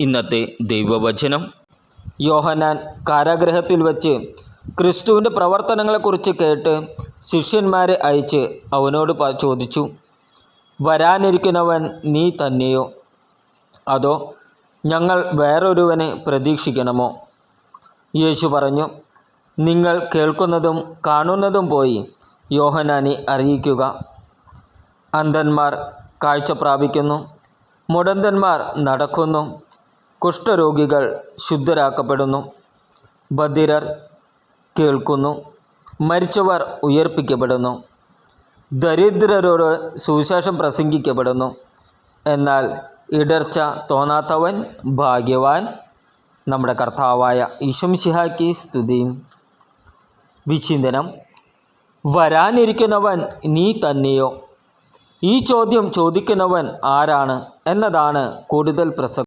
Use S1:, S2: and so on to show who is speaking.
S1: ഇന്നത്തെ ദൈവവചനം യോഹന്നാൻ കാരാഗൃഹത്തിൽ വച്ച് ക്രിസ്തുവിൻ്റെ പ്രവർത്തനങ്ങളെക്കുറിച്ച് കേട്ട് ശിഷ്യന്മാരെ അയച്ച് അവനോട് ചോദിച്ചു, വരാനിരിക്കുന്നവൻ നീ തന്നെയോ, അതോ ഞങ്ങൾ വേറൊരുവനെ പ്രതീക്ഷിക്കണമോ? യേശു പറഞ്ഞു, നിങ്ങൾ കേൾക്കുന്നതും കാണുന്നതും പോയി യോഹന്നാനെ അറിയിക്കുക. അന്ധന്മാർ കാഴ്ച പ്രാപിക്കുന്നു, മുടന്തന്മാർ നടക്കുന്നു, കുഷ്ഠരോഗികൾ ശുദ്ധരാക്കപ്പെടുന്നു, ബധിരർ കേൾക്കുന്നു, മരിച്ചവർ ഉയർപ്പിക്കപ്പെടുന്നു, ദരിദ്രരോട് സുവിശേഷം പ്രസംഗിക്കപ്പെടുന്നു. എന്നാൽ ഇടർച്ച തോന്നാത്തവൻ ഭാഗ്യവാൻ. നമ്മുടെ കർത്താവായ ഈശോ മിശിഹായ്ക്ക് സ്തുതി. വിചിന്തനം: വരാനിരിക്കുന്നവൻ നീ തന്നെയോ? ഈ ചോദ്യം ചോദിക്കുന്നവൻ ആരാണ് എന്നതാണ് കൂടുതൽ പ്രസക്തം.